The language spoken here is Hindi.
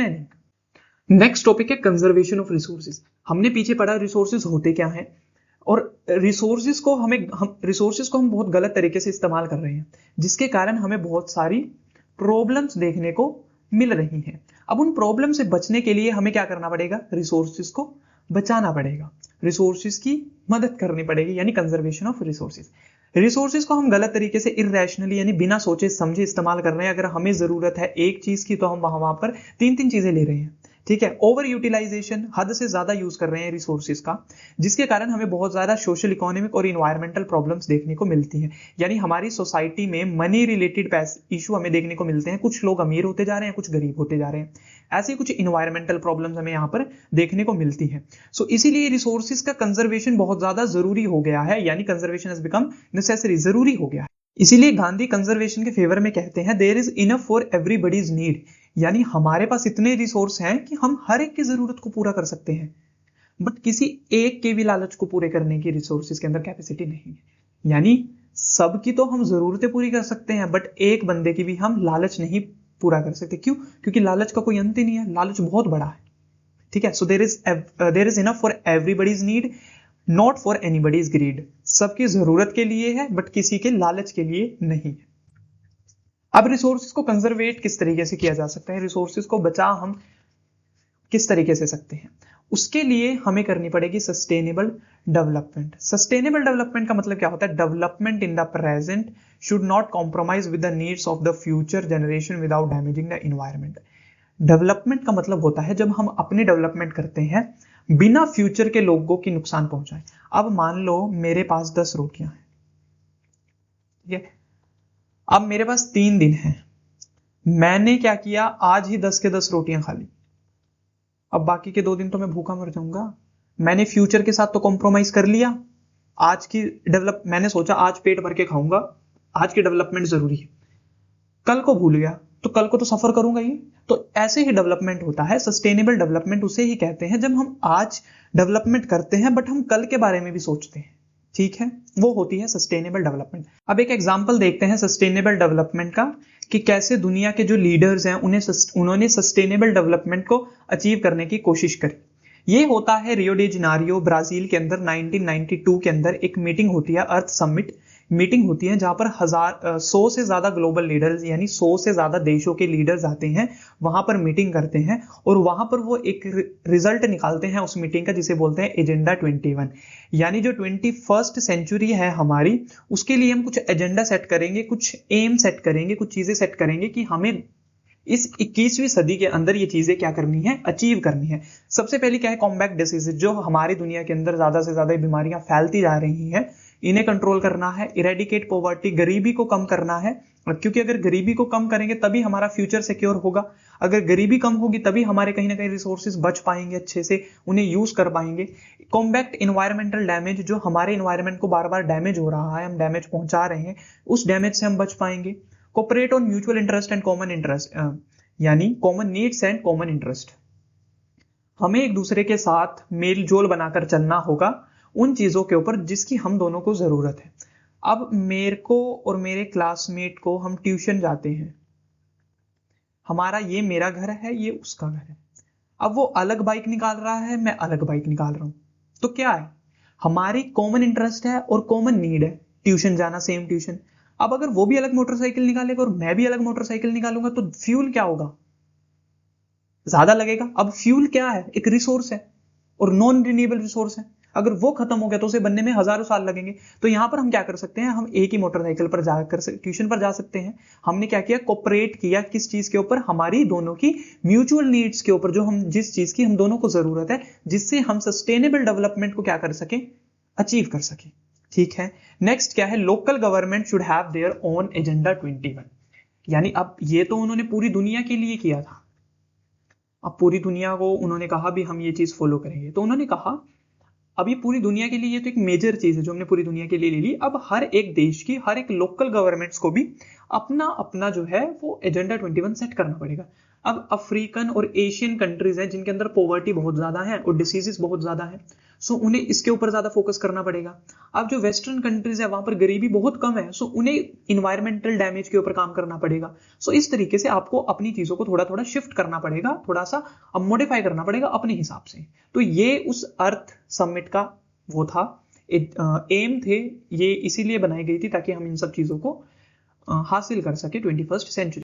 नेक्स्ट टॉपिक है कंजर्वेशन ऑफ रिसोर्सेज। हमने पीछे पढ़ा रिसोर्सेज होते क्या हैं और रिसोर्सेज को हम बहुत गलत तरीके से इस्तेमाल कर रहे हैं, जिसके कारण हमें बहुत सारी प्रॉब्लम्स देखने को मिल रही हैं। अब उन प्रॉब्लम से बचने के लिए हमें क्या करना पड़ेगा? रिसोर्सेज को बचाना पड़ेगा, रिसोर्सेज की मदद करनी पड़ेगी, यानी कंजर्वेशन ऑफ रिसोर्सेज। रिसोर्सेज को हम गलत तरीके से इरेशनली यानी बिना सोचे समझे इस्तेमाल कर रहे हैं। अगर हमें जरूरत है एक चीज की तो हम वहां पर तीन चीजें ले रहे हैं, ठीक है। ओवर यूटिलाइजेशन, हद से ज्यादा यूज कर रहे हैं रिसोर्सेज का, जिसके कारण हमें बहुत ज्यादा सोशल इकोनॉमिक और इन्वायरमेंटल प्रॉब्लम्स देखने को मिलती हैं। यानी हमारी सोसाइटी में मनी रिलेटेड इशू हमें देखने को मिलते हैं। कुछ लोग अमीर होते जा रहे हैं, कुछ गरीब होते जा रहे हैं। ऐसी कुछ इन्वायरमेंटल प्रॉब्लम्स हमें यहाँ पर देखने को मिलती है। सो इसीलिए रिसोर्सेज का कंजर्वेशन बहुत ज्यादा जरूरी हो गया है, यानी कंजर्वेशन हैज बिकम नेसेसरी, जरूरी हो गया है। इसीलिए गांधी कंजर्वेशन के फेवर में कहते हैं there is enough for everybody's need, यानी हमारे पास इतने रिसोर्स हैं कि हम हर एक की जरूरत को पूरा कर सकते हैं, बट किसी एक के भी लालच को पूरे करने की रिसोर्सेज के अंदर कैपेसिटी नहीं है। यानी सबकी तो हम जरूरतें पूरी कर सकते हैं, बट एक बंदे की भी हम लालच नहीं पूरा कर सकते। क्यों? क्योंकि लालच का कोई अंत ही नहीं है, लालच बहुत बड़ा है, ठीक है। So there is enough for everybody's need, not for anybody's greed. सबकी जरूरत के लिए है, बट किसी के लालच के लिए नहीं है। अब रिसोर्सेज को कंजर्वेट किस तरीके से किया जा सकता है, रिसोर्सेज को बचा हम किस तरीके से सकते हैं, उसके लिए हमें करनी पड़ेगी सस्टेनेबल डेवलपमेंट। सस्टेनेबल डेवलपमेंट का मतलब क्या होता है? Development in the present should not compromise with the needs of the future generation without damaging the environment. Development का मतलब होता है जब हम अपनी डेवलपमेंट करते हैं बिना फ्यूचर के लोगों की नुकसान पहुंचाए। अब मान लो मेरे पास 10 रोटियां हैं, ठीक है। अब मेरे पास 3 दिन हैं, मैंने क्या किया, आज ही 10 के 10 रोटियां खा ली। अब बाकी के 2 दिन तो मैं भूखा मर जाऊंगा। मैंने फ्यूचर के साथ तो कॉम्प्रोमाइज कर लिया। आज की मैंने सोचा आज पेट भर के खाऊंगा, आज की डेवलपमेंट जरूरी है, कल को भूल गया तो कल को तो सफर करूंगा ही। तो ऐसे ही डेवलपमेंट होता है। सस्टेनेबल डेवलपमेंट उसे ही कहते हैं जब हम आज डेवलपमेंट करते हैं बट हम कल के बारे में भी सोचते हैं, ठीक है। वो होती है सस्टेनेबल डेवलपमेंट। अब एक एग्जांपल देखते हैं सस्टेनेबल डेवलपमेंट का, कि कैसे दुनिया के जो लीडर्स हैं उन्होंने सस्टेनेबल डेवलपमेंट को अचीव करने की कोशिश करी। ये होता है रियो डी जेनेरियो, ब्राजील के अंदर 1992 के अंदर एक मीटिंग होती है, अर्थ समिट मीटिंग होती है, जहां पर 100 से ज्यादा ग्लोबल लीडर्स यानी 100 से ज्यादा देशों के लीडर्स आते हैं, वहां पर मीटिंग करते हैं और वहां पर वो एक रिजल्ट निकालते हैं उस मीटिंग का, जिसे बोलते हैं एजेंडा 21। यानी जो 21st सेंचुरी है हमारी, उसके लिए हम कुछ एजेंडा सेट करेंगे, कुछ एम सेट करेंगे, कुछ चीजें सेट करेंगे कि हमें इस 21वीं सदी के अंदर ये चीजें क्या करनी है, अचीव करनी है। सबसे पहले क्या है? कॉम्बैट डिसीज, जो हमारी दुनिया के अंदर ज्यादा से ज्यादा बीमारियां फैलती जा रही हैं, इन्हें कंट्रोल करना है। इरेडिकेट पॉवर्टी, गरीबी को कम करना है, क्योंकि अगर गरीबी को कम करेंगे तभी हमारा फ्यूचर सिक्योर होगा। अगर गरीबी कम होगी तभी हमारे कहीं ना कहीं रिसोर्सेज बच पाएंगे, अच्छे से उन्हें यूज कर पाएंगे। कॉम्बैक्ट इन्वायरमेंटल डैमेज, जो हमारे इन्वायरमेंट को बार बार डैमेज हो रहा है, हम डैमेज पहुंचा रहे हैं, उस डैमेज से हम बच पाएंगे। Cooperate on mutual interest and common interest, यानी common needs and common interest. हमें एक दूसरे के साथ मेल जोल बनाकर चलना होगा उन चीजों के ऊपर जिसकी हम दोनों को जरूरत है। अब मेरे को और मेरे क्लासमेट को हम ट्यूशन जाते हैं, हमारा ये मेरा घर है, ये उसका घर है। अब वो अलग बाइक निकाल रहा है, मैं अलग बाइक निकाल रहा हूं, तो क्या है? हमारी कॉमन इंटरेस्ट है और कॉमन नीड है, ट्यूशन जाना, सेम ट्यूशन। अब अगर वो भी अलग मोटरसाइकिल निकालेगा और मैं भी अलग मोटरसाइकिल निकालूंगा तो फ्यूल क्या होगा? ज्यादा लगेगा। अब फ्यूल क्या है? एक रिसोर्स है और नॉन रिन्यूएबल रिसोर्स है। अगर वो खत्म हो गया तो उसे बनने में हजारों साल लगेंगे। तो यहां पर हम क्या कर सकते हैं? हम एक ही मोटरसाइकिल पर जाकर ट्यूशन पर जा सकते हैं। हमने क्या किया? कोऑपरेट किया। किस चीज के ऊपर? हमारी दोनों की म्यूचुअल नीड्स के ऊपर, जो हम जिस चीज की हम दोनों को जरूरत है, जिससे हम सस्टेनेबल डेवलपमेंट को क्या कर सके, अचीव कर सके, ठीक है। नेक्स्ट क्या है? Local government should have their own agenda 21। यानी अब ये तो उन्होंने पूरी दुनिया के लिए किया था, अब पूरी दुनिया को उन्होंने कहा भी हम ये चीज फॉलो करेंगे, तो उन्होंने कहा अब ये पूरी दुनिया के लिए, ये तो एक मेजर चीज है जो हमने पूरी दुनिया के लिए ले ली। अब हर एक देश की, हर एक लोकल गवर्नमेंट्स को भी अपना अपना जो है वो एजेंडा 21 सेट करना पड़ेगा। अब अफ्रीकन और एशियन कंट्रीज हैं जिनके अंदर पॉवर्टी बहुत ज्यादा है और डिसीजेस बहुत ज्यादा है, सो उन्हें इसके ऊपर ज्यादा फोकस करना पड़ेगा। अब जो वेस्टर्न कंट्रीज है वहां पर गरीबी बहुत कम है, सो उन्हें इन्वायरमेंटल डैमेज के ऊपर काम करना पड़ेगा। सो इस तरीके से आपको अपनी चीजों को थोड़ा थोड़ा शिफ्ट करना पड़ेगा, थोड़ा सा मॉडिफाई करना पड़ेगा अपने हिसाब से। तो ये उस अर्थ समिट का वो था, एम थे, ये इसीलिए बनाई गई थी ताकि हम इन सब चीजों को हासिल कर सके 21st सेंचुरी।